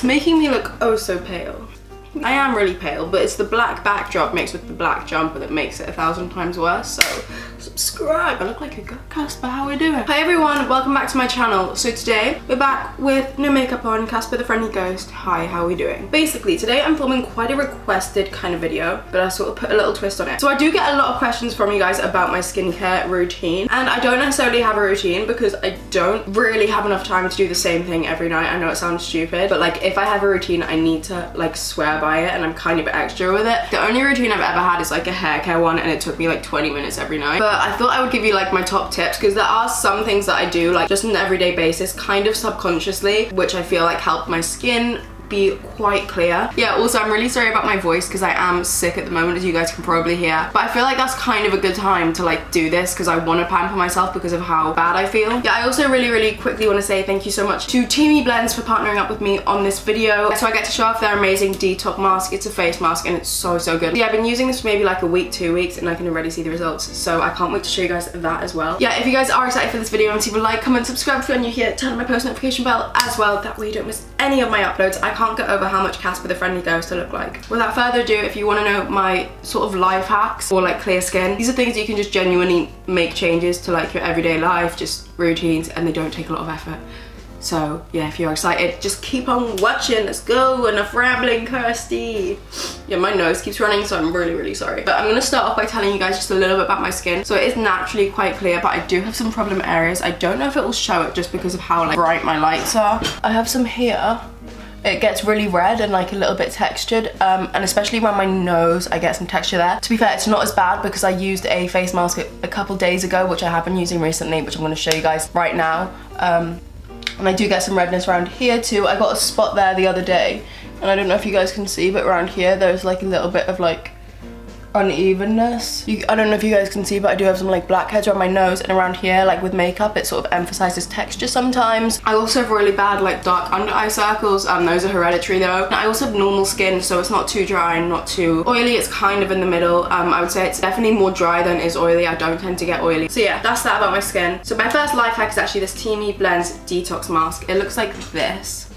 It's making me look oh so pale. I am really pale, but it's the black backdrop mixed with the black jumper that makes it 1,000 times worse, so subscribe. I look like a good Casper, how are we doing? Hi everyone, welcome back to my channel. So today, we're back with no makeup on, Casper the Friendly Ghost. Hi, how are we doing? Basically, today I'm filming quite a requested kind of video, but I sort of put a little twist on it. So I do get a lot of questions from you guys about my skincare routine, and I don't necessarily have a routine because I don't really have enough time to do the same thing every night. I know it sounds stupid, but like if I have a routine, I need to like swear by it, and I'm kind of extra with it. The only routine I've ever had is like a hair care one, and it took me like 20 minutes every night. But I thought I would give you like my top tips, because there are some things that I do like just on an everyday basis, kind of subconsciously, which I feel like help my skin be quite clear. Yeah, also I'm really sorry about my voice because I am sick at the moment, as you guys can probably hear, but I feel like that's kind of a good time to like do this because I want to pamper myself because of how bad I feel. Yeah, I also really quickly want to say thank you so much to Teamy Blends for partnering up with me on this video. So I get to show off their amazing Detox mask. It's a face mask and it's so good. Yeah, I've been using this for maybe like a week, 2 weeks, and I can already see the results, so I can't wait to show you guys that as well. Yeah, if you guys are excited for this video, and leave a like, comment, subscribe if you're new here, turn on my post notification bell as well, that way you don't miss any of my uploads. I can't get over how much Casper the Friendly Ghost I look like. Without further ado, if you want to know my sort of life hacks or like clear skin, these are things you can just genuinely make changes to like your everyday life, just routines, and they don't take a lot of effort. So yeah, if you're excited, just keep on watching. Let's go. Enough rambling, Kirsty. Yeah, my nose keeps running, so I'm really sorry. But I'm gonna start off by telling you guys just a little bit about my skin. So it is naturally quite clear, but I do have some problem areas. I don't know if it will show it just because of how like bright my lights are. I have some here. It gets really red and like a little bit textured, and especially around my nose I get some texture there. To be fair, it's not as bad because I used a face mask a couple days ago, which I have been using recently, which I'm going to show you guys right now. And I do get some redness around here too. I got a spot there the other day, and I don't know if you guys can see, but around here there's like a little bit of like unevenness. I don't know if you guys can see, but I do have some like blackheads around my nose, and around here like with makeup it sort of emphasizes texture sometimes. I also have really bad like dark under eye circles, those are hereditary though. And I also have normal skin, so it's not too dry and not too oily, it's kind of in the middle. I would say it's definitely more dry than is oily. I don't tend to get oily. So yeah, that's that about my skin. So my first life hack is actually this Teamy Blends Detox mask. It looks like this.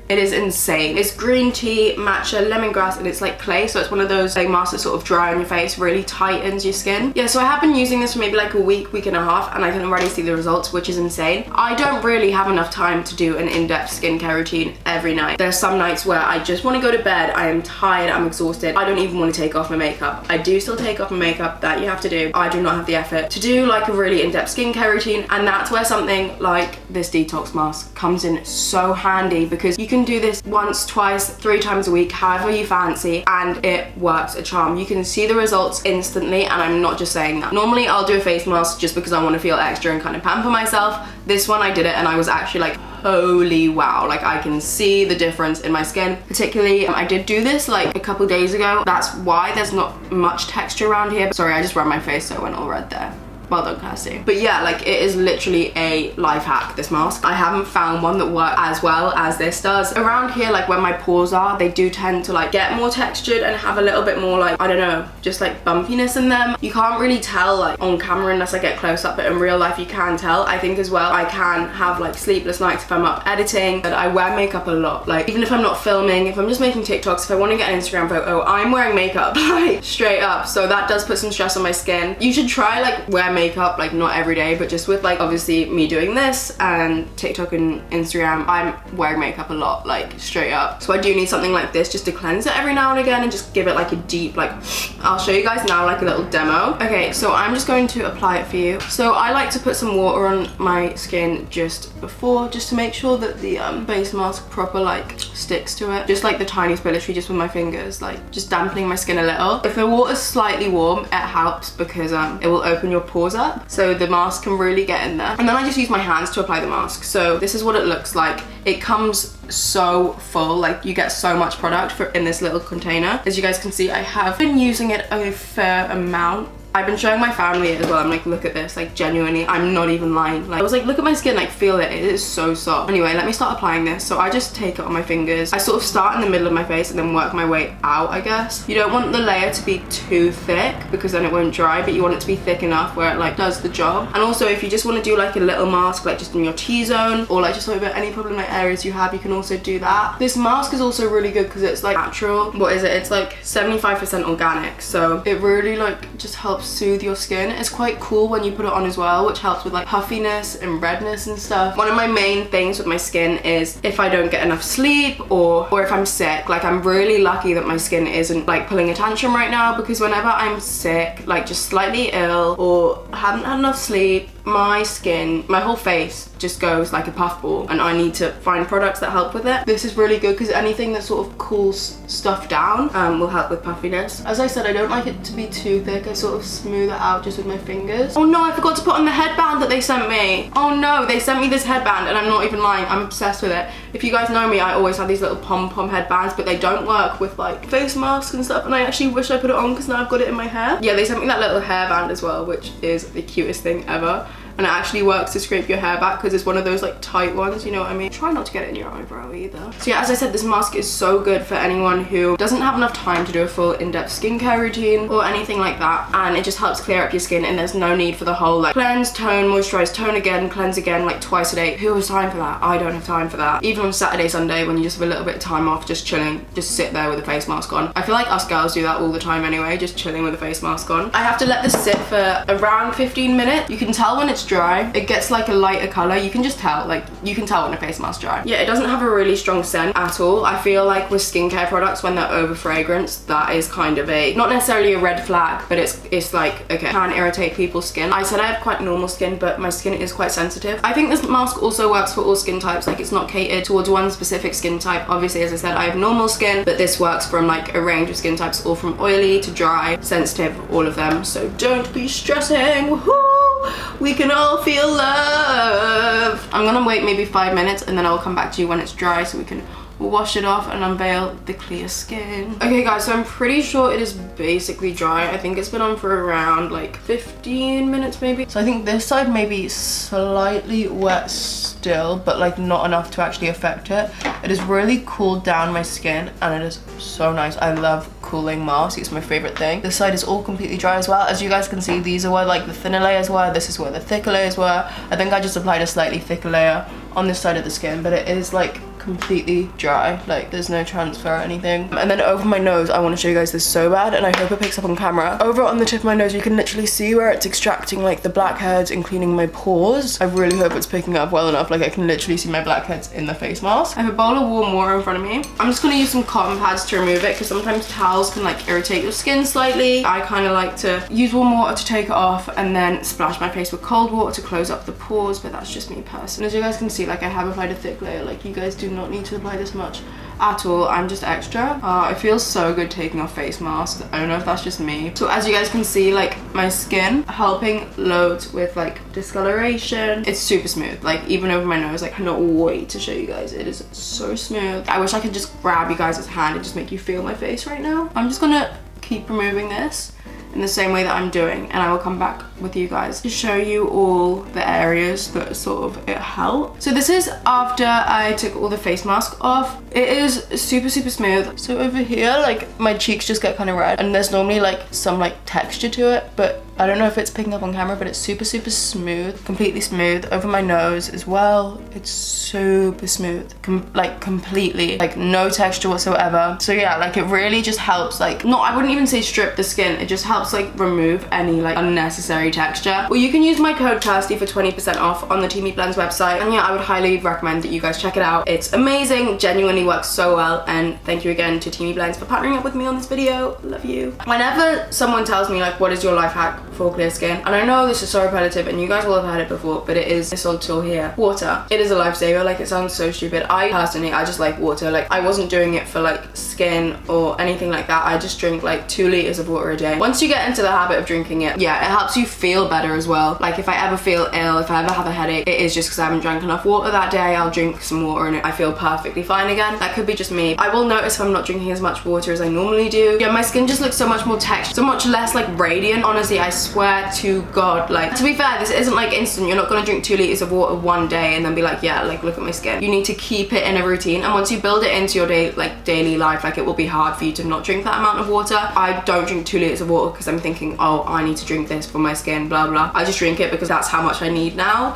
It is insane. It's green tea, matcha, lemongrass, and it's like clay, so it's one of those like masks that sort of dry on your face, really tightens your skin. Yeah, so I have been using this for maybe like a week and a half, and I can already see the results, which is insane. I don't really have enough time to do an in-depth skincare routine every night. There's some nights where I just want to go to bed, I am tired, I'm exhausted, I don't even want to take off my makeup. I do still take off my makeup, that you have to do. I do not have the effort to do like a really in-depth skincare routine, and that's where something like this detox mask comes in so handy, because you can do this once, twice, 3 times a week, however you fancy, and it works a charm. You can see the results instantly, and I'm not just saying that. Normally I'll do a face mask just because I want to feel extra and kind of pamper myself. This one I did it and I was actually like, holy wow, like I can see the difference in my skin. Particularly, I did do this like a couple days ago. That's why there's not much texture around here. Sorry, I just rubbed my face so it went all red there. Well done, Kirsty. But yeah, like it is literally a life hack, this mask. I haven't found one that works as well as this does. Around here, like where my pores are, they do tend to like get more textured and have a little bit more like, I don't know, just like bumpiness in them. You can't really tell like on camera unless I get close up, but in real life you can tell. I think as well, I can have like sleepless nights if I'm up editing, and I wear makeup a lot. Like even if I'm not filming, if I'm just making TikToks, if I want to get an Instagram photo, I'm wearing makeup like straight up. So that does put some stress on my skin. You should try like wear makeup, like not every day, but just with like obviously me doing this and TikTok and Instagram, I'm wearing makeup a lot, like straight up. So I do need something like this just to cleanse it every now and again and just give it like a deep like, I'll show you guys now like a little demo. Okay, so I'm just going to apply it for you. So I like to put some water on my skin just before, just to make sure that the face mask proper like sticks to it. Just like the tiniest bit, literally just with my fingers, like just dampening my skin a little. If the water's slightly warm, it helps because it will open your pores up, so the mask can really get in there. And then I just use my hands to apply the mask. So this is what it looks like. It comes so full, like you get so much product in this little container. As you guys can see, I have been using it a fair amount I've been showing my family it as well. I'm like, look at this, like genuinely, I'm not even lying. Like I was like, look at my skin, like feel it, it is so soft. Anyway, let me start applying this. So I just take it on my fingers. I sort of start in the middle of my face and then work my way out, I guess. You don't want the layer to be too thick because then it won't dry, but you want it to be thick enough where it like does the job. And also if you just want to do like a little mask, like just in your T-zone or like just over any problematic areas you have, you can also do that. This mask is also really good because it's like natural. What is it? It's like 75% organic. So it really like just helps soothe your skin. It's quite cool when you put it on as well, which helps with like puffiness and redness and stuff. One of my main things with my skin is if I don't get enough sleep or if I'm sick. Like I'm really lucky that my skin isn't like pulling a tantrum right now, because whenever I'm sick, like just slightly ill or haven't had enough sleep, my skin, my whole face just goes like a puffball, and I need to find products that help with it. This is really good because anything that sort of cools stuff down will help with puffiness. As I said, I don't like it to be too thick. I sort of smooth it out just with my fingers. Oh no, I forgot to put on the headband that they sent me. Oh no, they sent me this headband and I'm not even lying, I'm obsessed with it. If you guys know me, I always have these little pom-pom headbands, but they don't work with like face masks and stuff, and I actually wish I put it on because now I've got it in my hair. Yeah, they sent me that little hairband as well, which is the cutest thing ever. And it actually works to scrape your hair back because it's one of those like tight ones, you know what I mean? Try not to get it in your eyebrow either. So yeah, as I said, this mask is so good for anyone who doesn't have enough time to do a full in-depth skincare routine or anything like that. And it just helps clear up your skin, and there's no need for the whole like cleanse, tone, moisturize, tone again, cleanse again like twice a day. Who has time for that? I don't have time for that. Even on Saturday, Sunday, when you just have a little bit of time off, just chilling, just sit there with a face mask on. I feel like us girls do that all the time anyway, just chilling with a face mask on. I have to let this sit for around 15 minutes. You can tell when it's dry. It gets like a lighter color. You can just tell, like you can tell when a face mask dry. Yeah, it doesn't have a really strong scent at all. I feel like with skincare products, when they're over fragrance, that is kind of a, not necessarily a red flag, but it's like, okay, can irritate people's skin. I said I have quite normal skin, but my skin is quite sensitive. I think this mask also works for all skin types. Like it's not catered towards one specific skin type. Obviously, as I said, I have normal skin, but this works from like a range of skin types, all from oily to dry, sensitive, all of them. So don't be stressing. Woohoo! We can all feel love. I'm gonna wait maybe 5 minutes and then I'll come back to you when it's dry so we can wash it off and unveil the clear skin. Okay guys, so I'm pretty sure it is basically dry. I think it's been on for around like 15 minutes maybe. So I think this side may be slightly wet still, but like not enough to actually affect it. It has really cooled down my skin and it is so nice. I love cooling masks. It's my favorite thing. This side is all completely dry as well. As you guys can see, these are where like the thinner layers were. This is where the thicker layers were. I think I just applied a slightly thicker layer on this side of the skin, but it is like completely dry, like there's no transfer or anything. And then over my nose, I want to show you guys this so bad, and I hope it picks up on camera. Over on the tip of my nose, you can literally see where it's extracting like the blackheads and cleaning my pores. I really hope it's picking up well enough. Like I can literally see my blackheads in the face mask. I have a bowl of warm water in front of me. I'm just gonna use some cotton pads to remove it because sometimes towels can like irritate your skin slightly. I kind of like to use warm water to take it off and then splash my face with cold water to close up the pores, but that's just me personally. As you guys can see, like I have applied a thick layer. Like you guys do not need to apply this much at all. I'm just extra. It feels so good taking off face masks. I don't know if that's just me. So as you guys can see, like my skin helping loads with like discoloration. It's super smooth, like even over my nose. Like I cannot wait to show you guys. It is so smooth. I wish I could just grab you guys' hand and just make you feel my face right now. I'm just gonna keep removing this in the same way that I'm doing, and I will come back with you guys to show you all the areas that sort of it helped. So this is after I took all the face mask off. It is super smooth. So over here, like my cheeks just get kind of red, and there's normally like some like texture to it, but I don't know if it's picking up on camera, but it's super smooth, completely smooth. Over my nose as well, it's super smooth, like completely, like no texture whatsoever. So yeah, like it really just helps, like, I wouldn't even say strip the skin, it just helps like remove any like unnecessary texture. Well, you can use my code Kirsty for 20% off on the Teamy Blends website, and yeah, I would highly recommend that you guys check it out. It's amazing, genuinely works so well, and thank you again to Teamy Blends for partnering up with me on this video. Love you. Whenever someone tells me like, what is your life hack for clear skin, and I know this is so repetitive and you guys will have heard it before, but it is this old tool here, water. It is a lifesaver. Like it sounds so stupid. I personally just like water. Like I wasn't doing it for like skin or anything like that. I just drink like 2 liters of water a day. Once you get into the habit of drinking it, yeah, it helps you feel better as well. Like if I ever feel ill, if I ever have a headache, it is just because I haven't drank enough water that day. I'll drink some water and I feel perfectly fine again. That could be just me. I will notice if I'm not drinking as much water as I normally do. Yeah, my skin just looks so much more textured, so much less like radiant. Honestly, I swear swear to God, like, to be fair, this isn't like instant. You're not gonna drink 2 liters of water one day and then be like, yeah, like, look at my skin. You need to keep it in a routine, and once you build it into your daily life, like, it will be hard for you to not drink that amount of water. I don't drink 2 liters of water because I'm thinking, oh, I need to drink this for my skin, blah blah. I just drink it because that's how much I need now.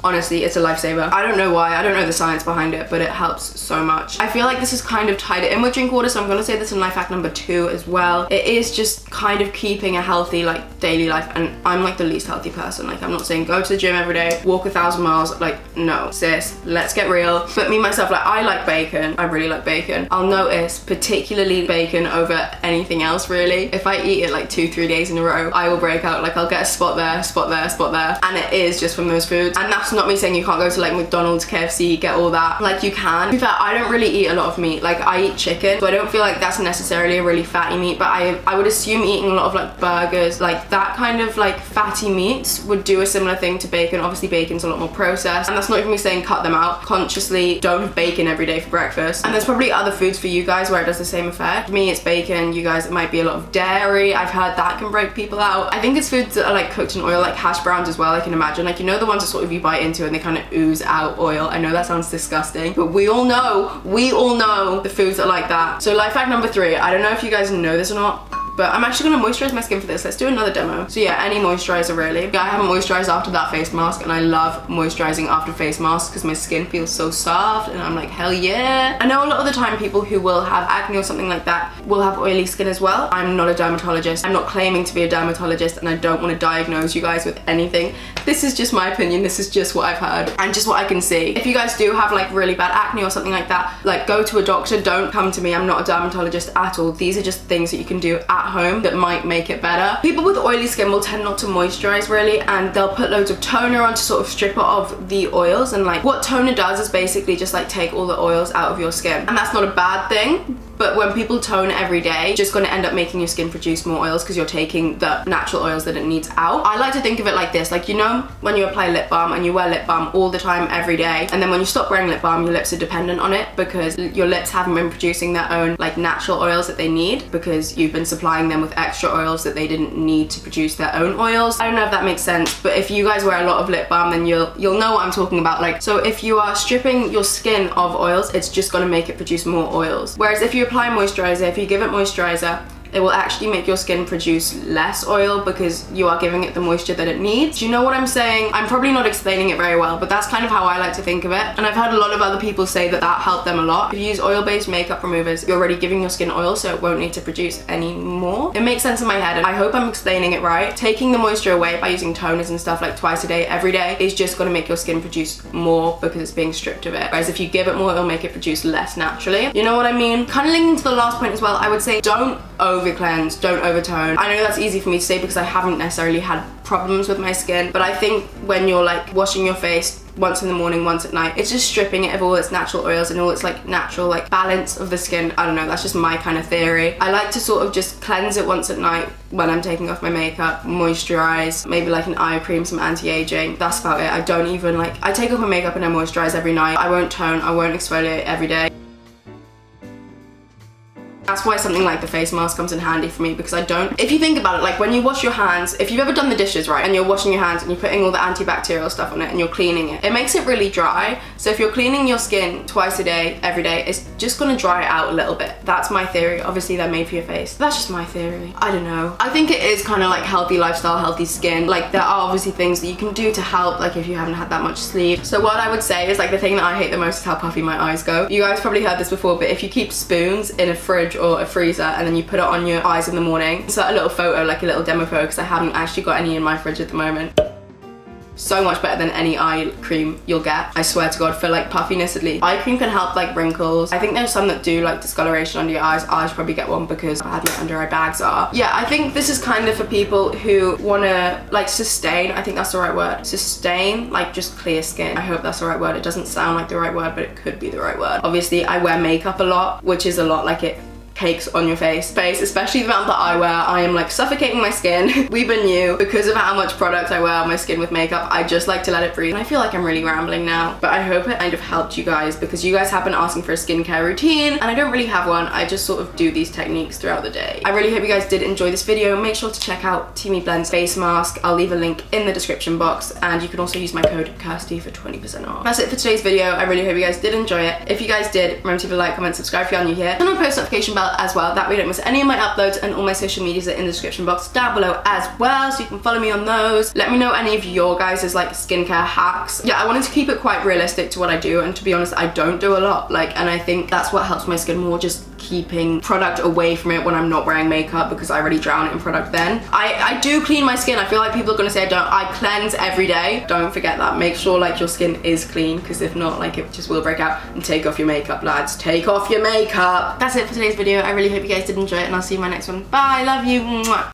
Honestly, it's a lifesaver. I don't know why, I don't know the science behind it, but it helps so much. I feel like this is kind of tied in with drink water, so I'm gonna say this in life hack number 2 as well. It is just kind of keeping a healthy, like, daily life, and I'm like the least healthy person. Like, I'm not saying go to the gym every day, walk 1,000 miles, like, no, sis, let's get real. But me, myself, like, I like bacon. I really like bacon. I'll notice particularly bacon over anything else, really. If I eat it like 2-3 days in a row, I will break out. Like, I'll get a spot there, spot there, spot there, and it is just from those foods. And that's not me saying you can't go to like McDonald's, KFC, get all that. Like, you can. To be fair, I don't really eat a lot of meat. Like, I eat chicken, so I don't feel like that's necessarily a really fatty meat, but I would assume eating a lot of like burgers, like that kind of like fatty meats would do a similar thing to bacon. Obviously bacon's a lot more processed, and that's not even me saying cut them out. Consciously don't have bacon every day for breakfast. And there's probably other foods for you guys where it does the same effect. For me, it's bacon. You guys, it might be a lot of dairy. I've heard that can break people out. I think it's foods that are like cooked in oil, like hash browns as well, I can imagine. Like, you know, the ones that sort of you bite into and they kind of ooze out oil. I know that sounds disgusting, but we all know the foods that are like that. So life hack number 3, I don't know if you guys know this or not, but I'm actually gonna moisturize my skin for this. Let's do another demo. So yeah, any moisturizer really. Yeah, I haven't moisturized after that face mask, and I love moisturizing after face masks because my skin feels so soft and I'm like, hell yeah. I know a lot of the time people who will have acne or something like that will have oily skin as well. I'm not a dermatologist. I'm not claiming to be a dermatologist, and I don't want to diagnose you guys with anything. This is just my opinion. This is just what I've heard and just what I can see. If you guys do have like really bad acne or something like that, like, go to a doctor. Don't come to me. I'm not a dermatologist at all. These are just things that you can do at home that might make it better. People with oily skin will tend not to moisturize really, and they'll put loads of toner on to sort of strip it of the oils. And like, what toner does is basically just like take all the oils out of your skin, and that's not a bad thing. But when people tone every day, just gonna end up making your skin produce more oils because you're taking the natural oils that it needs out. I like to think of it like this, like, you know, when you apply lip balm and you wear lip balm all the time, every day, and then when you stop wearing lip balm, your lips are dependent on it because your lips haven't been producing their own like natural oils that they need because you've been supplying them with extra oils that they didn't need to produce their own oils. I don't know if that makes sense, but if you guys wear a lot of lip balm, then you'll know what I'm talking about. Like, so if you are stripping your skin of oils, it's just gonna make it produce more oils. Whereas if you apply moisturizer, if you give it moisturizer, it will actually make your skin produce less oil because you are giving it the moisture that it needs. Do you know what I'm saying? I'm probably not explaining it very well, but that's kind of how I like to think of it. And I've heard a lot of other people say that that helped them a lot. If you use oil-based makeup removers, you're already giving your skin oil, so it won't need to produce any more. It makes sense in my head, and I hope I'm explaining it right. Taking the moisture away by using toners and stuff like twice a day, every day, is just gonna make your skin produce more because it's being stripped of it. Whereas if you give it more, it'll make it produce less naturally. You know what I mean? Kind of linking to the last point as well, I would say don't over cleanse, don't overtone. I know that's easy for me to say because I haven't necessarily had problems with my skin, but I think when you're like washing your face once in the morning, once at night, it's just stripping it of all its natural oils and all its like natural like balance of the skin. I don't know, that's just my kind of theory. I like to sort of just cleanse it once at night when I'm taking off my makeup, moisturize, maybe like an eye cream, some anti-aging. That's about it. I don't even like, I take off my makeup and I moisturize every night. I won't tone, I won't exfoliate every day. That's why something like the face mask comes in handy for me, because I don't, if you think about it, like when you wash your hands, if you've ever done the dishes, right, and you're washing your hands and you're putting all the antibacterial stuff on it and you're cleaning it, it makes it really dry. So if you're cleaning your skin twice a day, every day, it's just gonna dry it out a little bit. That's my theory. Obviously they're made for your face. That's just my theory. I don't know. I think it is kind of like healthy lifestyle, healthy skin. Like there are obviously things that you can do to help, like if you haven't had that much sleep. So what I would say is like the thing that I hate the most is how puffy my eyes go. You guys probably heard this before, but if you keep spoons in a fridge or a freezer and then you put it on your eyes in the morning, it's like a little photo, like a little demo photo, because I haven't actually got any in my fridge at the moment. So much better than any eye cream you'll get, I swear to God, for like puffiness at least. Eye cream can help like wrinkles. I think there's some that do like discoloration under your eyes. I should probably get one because how bad my under eye bags are. Yeah, I think this is kind of for people who wanna like sustain, I think that's the right word. Sustain, like just clear skin. I hope that's the right word. It doesn't sound like the right word, but it could be the right word. Obviously I wear makeup a lot, which is a lot, like it cakes on your face, especially the amount that I wear. I am like suffocating my skin. We've been new because of how much product I wear on my skin with makeup. I just like to let it breathe. And I feel like I'm really rambling now, but I hope it kind of helped you guys because you guys have been asking for a skincare routine and I don't really have one. I just sort of do these techniques throughout the day. I really hope you guys did enjoy this video. Make sure to check out Teamy Blend's face mask. I'll leave a link in the description box and you can also use my code Kirsty for 20% off. That's it for today's video. I really hope you guys did enjoy it. If you guys did, remember to leave a like, comment, subscribe if you're new here. Turn on post notification bell as well. That way you don't miss any of my uploads, and all my social medias are in the description box down below as well, so you can follow me on those. Let me know any of your guys' like skincare hacks. Yeah, I wanted to keep it quite realistic to what I do, and to be honest, I don't do a lot. Like, and I think that's what helps my skin more, just keeping product away from it when I'm not wearing makeup, because I really drown it in product then. I do clean my skin. I feel like people are gonna say I don't. I cleanse every day. Don't forget that. Make sure like your skin is clean, because if not, like it just will break out. And take off your makeup, lads. Take off your makeup. That's it for today's video. I really hope you guys did enjoy it, and I'll see you in my next one. Bye, love you. Mwah.